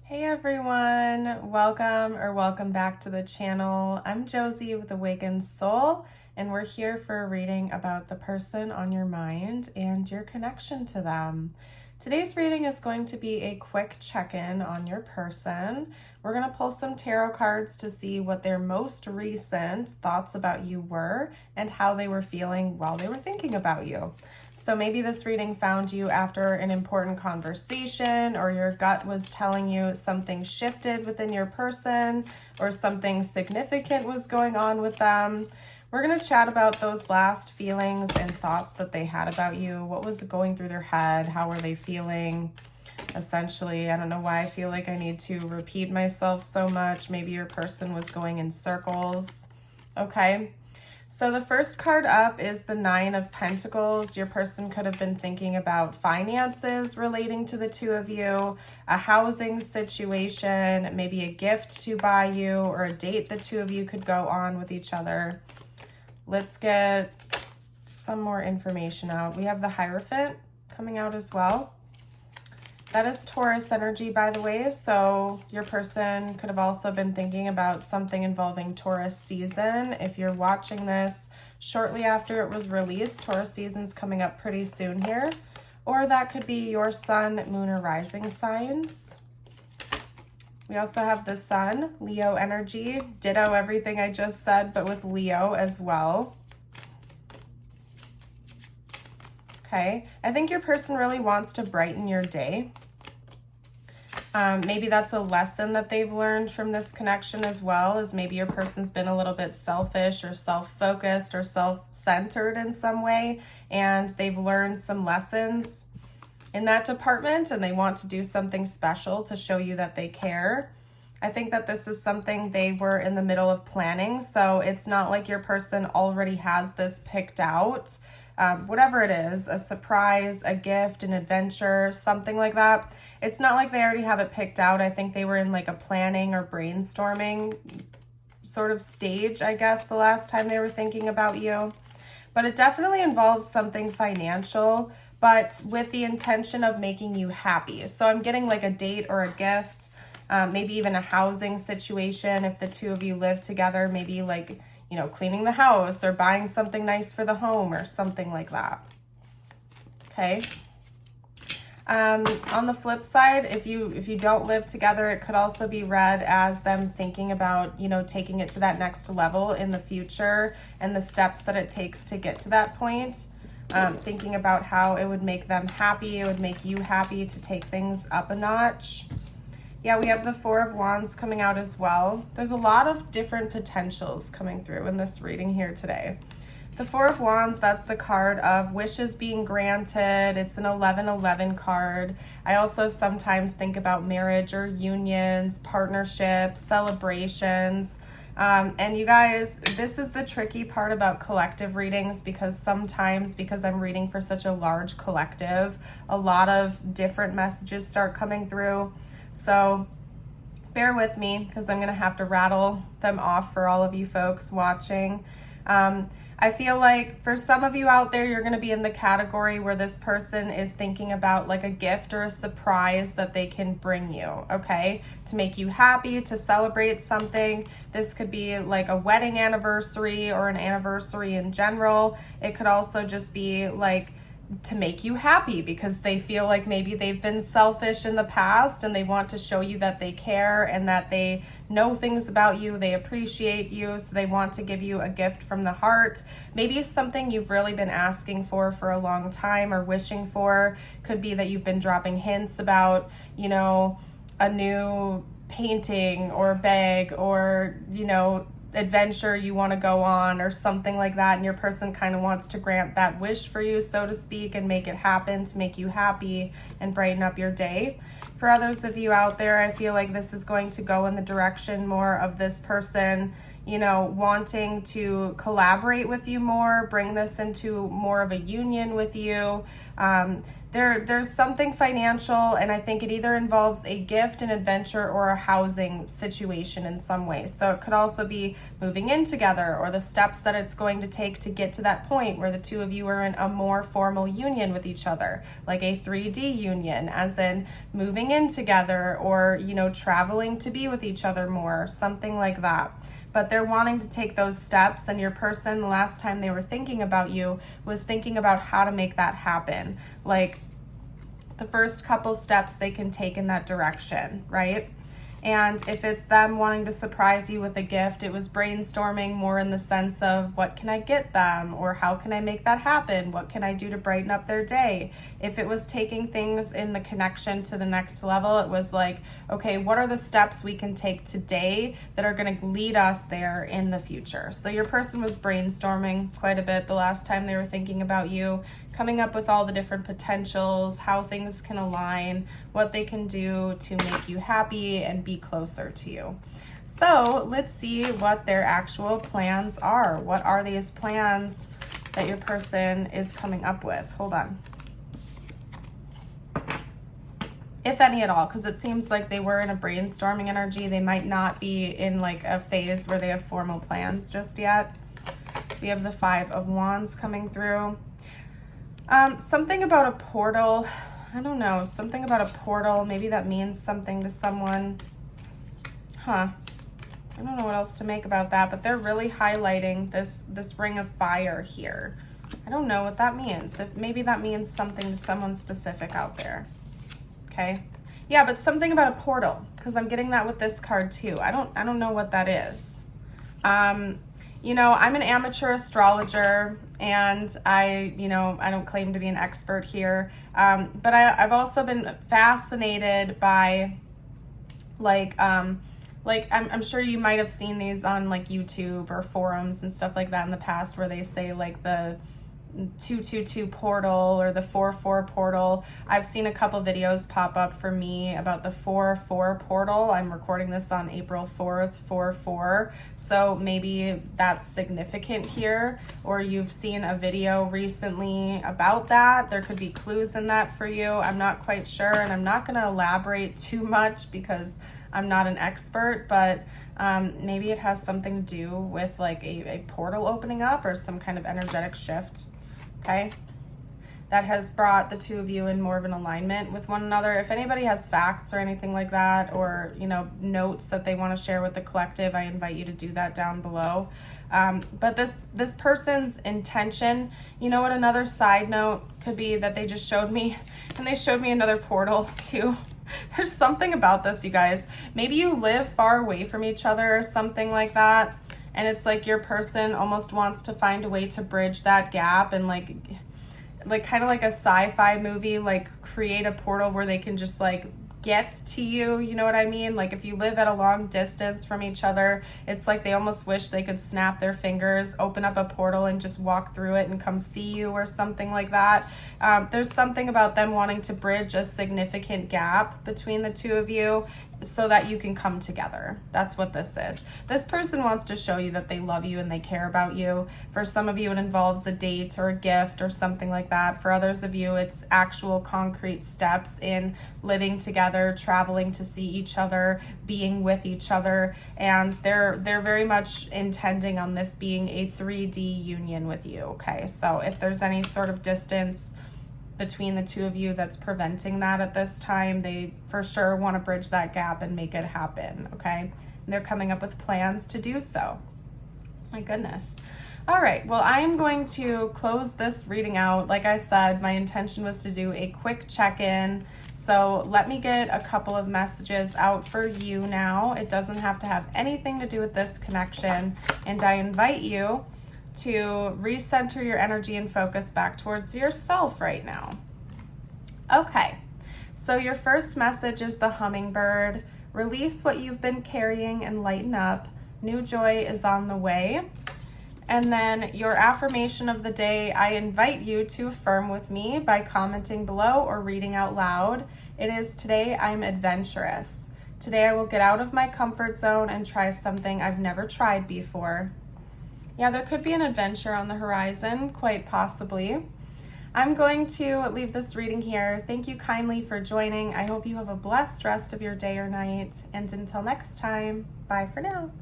Hey everyone, welcome back to the channel. I'm Josie with Awakened Soul, and we're here for a reading about the person on your mind and your connection to them. Today's reading is going to be a quick check-in on your person. We're going to pull some tarot cards to see what their most recent thoughts about you were and how they were feeling while they were thinking about you. So maybe this reading found you after an important conversation, or your gut was telling you something shifted within your person, or something significant was going on with them. We're going to chat about those last feelings and thoughts that they had about you. What was going through their head? How were they feeling? Essentially, I don't know why I feel like I need to repeat myself so much. Maybe your person was going in circles. Okay. So the first card up is the Nine of Pentacles. Your person could have been thinking about finances relating to the two of you, a housing situation, maybe a gift to buy you, or a date the two of you could go on with each other. Let's get some more information out. We have the Hierophant coming out as well. That is Taurus energy, by the way, so your person could have also been thinking about something involving Taurus season. If you're watching this shortly after it was released, Taurus season's coming up pretty soon here. Or that could be your sun, moon, or rising signs. We also have the Sun, Leo energy. Ditto everything I just said, but with Leo as well. Okay, I think your person really wants to brighten your day. Maybe that's a lesson that they've learned from this connection as well, is maybe your person's been a little bit selfish or self-focused or self-centered in some way, and they've learned some lessons in that department, and they want to do something special to show you that they care. I think that this is something they were in the middle of planning, so it's not like your person already has this picked out. Whatever it is, a surprise, a gift, an adventure, something like that. It's not like they already have it picked out. I think they were in like a planning or brainstorming sort of stage, I guess, the last time they were thinking about you. But it definitely involves something financial, but with the intention of making you happy. So I'm getting like a date or a gift, maybe even a housing situation. If the two of you live together, maybe like, you know, cleaning the house or buying something nice for the home or something like that. Okay. On the flip side, if you don't live together, it could also be read as them thinking about, you know, taking it to that next level in the future and the steps that it takes to get to that point. Thinking about how it would make them happy, it would make you happy to take things up a notch. Yeah, we have the Four of Wands coming out as well. There's a lot of different potentials coming through in this reading here today. The Four of Wands, that's the card of wishes being granted. It's an 11-11 card. I also sometimes think about marriage or unions, partnerships, celebrations. And you guys, this is the tricky part about collective readings, because sometimes, because I'm reading for such a large collective, a lot of different messages start coming through. So bear with me, because I'm going to have to rattle them off for all of you folks watching. I feel like for some of you out there, you're going to be in the category where this person is thinking about like a gift or a surprise that they can bring you, okay, to make you happy, to celebrate something. This could be like a wedding anniversary or an anniversary in general. It could also just be like to make you happy because they feel like maybe they've been selfish in the past and they want to show you that they care and that they know things about you, they appreciate you, so they want to give you a gift from the heart. Maybe it's something you've really been asking for a long time or wishing for. Could be that you've been dropping hints about, you know, a new painting or bag or, you know, adventure you want to go on or something like that, and your person kind of wants to grant that wish for you, so to speak, and make it happen to make you happy and brighten up your day. For others of you out there, I feel like this is going to go in the direction more of this person, you know, wanting to collaborate with you more, bring this into more of a union with you. There's something financial, and I think it either involves a gift, an adventure, or a housing situation in some way. So it could also be moving in together, or the steps that it's going to take to get to that point where the two of you are in a more formal union with each other, like a 3D union, as in moving in together, or, you know, traveling to be with each other more, something like that. But they're wanting to take those steps, and your person, the last time they were thinking about you, was thinking about how to make that happen. Like the first couple steps they can take in that direction, right? And if it's them wanting to surprise you with a gift, it was brainstorming more in the sense of what can I get them, or how can I make that happen? What can I do to brighten up their day? If it was taking things in the connection to the next level, it was like, okay, what are the steps we can take today that are going to lead us there in the future? So your person was brainstorming quite a bit the last time they were thinking about you, coming up with all the different potentials, how things can align, what they can do to make you happy and be closer to you. So let's see what their actual plans are. What are these plans that your person is coming up with? Hold on. If any at all, because it seems like they were in a brainstorming energy. They might not be in like a phase where they have formal plans just yet. We have the 5 of Wands coming through. Something about a portal. I don't know, something about a portal. Maybe that means something to someone. I don't know what else to make about that, but they're really highlighting this ring of fire here. I don't know what that means. Maybe that means something to someone specific out there. Okay. Yeah, but something about a portal, because I'm getting that with this card too. I don't know what that is. You know, I'm an amateur astrologer, and I don't claim to be an expert here. But I've also been fascinated by I'm sure you might have seen these on like YouTube or forums and stuff like that in the past, where they say like the 222 portal or the 44 portal. I've seen a couple videos pop up for me about the 44 portal. I'm recording this on April 4th, 4/4. So maybe that's significant here, or you've seen a video recently about that. There could be clues in that for you. I'm not quite sure, and I'm not going to elaborate too much because I'm not an expert, but maybe it has something to do with like a portal opening up or some kind of energetic shift. Okay, that has brought the two of you in more of an alignment with one another. If anybody has facts or anything like that, or notes that they want to share with the collective, I invite you to do that down below. But this person's intention, you know what another side note could be that they just showed me, and they showed me another portal too. There's something about this, you guys. Maybe you live far away from each other or something like that. And it's like your person almost wants to find a way to bridge that gap, and like kind of like a sci-fi movie, like create a portal where they can just like get to you, you know what I mean? Like if you live at a long distance from each other, it's like they almost wish they could snap their fingers, open up a portal and just walk through it and come see you or something like that. There's something about them wanting to bridge a significant gap between the two of you so that you can come together. That's what this is. This person wants to show you that they love you and they care about you. For some of you, it involves a date or a gift or something like that. For others of you, it's actual concrete steps in living together, traveling to see each other, being with each other, and they're very much intending on this being a 3D union with you. Okay, so if there's any sort of distance between the two of you that's preventing that at this time, they for sure want to bridge that gap and make it happen. Okay, and they're coming up with plans to do so. My goodness. All right, well, I'm going to close this reading out. Like I said, my intention was to do a quick check-in. So let me get a couple of messages out for you now. It doesn't have to have anything to do with this connection. And I invite you to recenter your energy and focus back towards yourself right now. Okay, so your first message is the hummingbird. Release what you've been carrying and lighten up. New joy is on the way. And then your affirmation of the day, I invite you to affirm with me by commenting below or reading out loud. It is, today I'm adventurous. Today I will get out of my comfort zone and try something I've never tried before. Yeah, there could be an adventure on the horizon, quite possibly. I'm going to leave this reading here. Thank you kindly for joining. I hope you have a blessed rest of your day or night. And until next time, bye for now.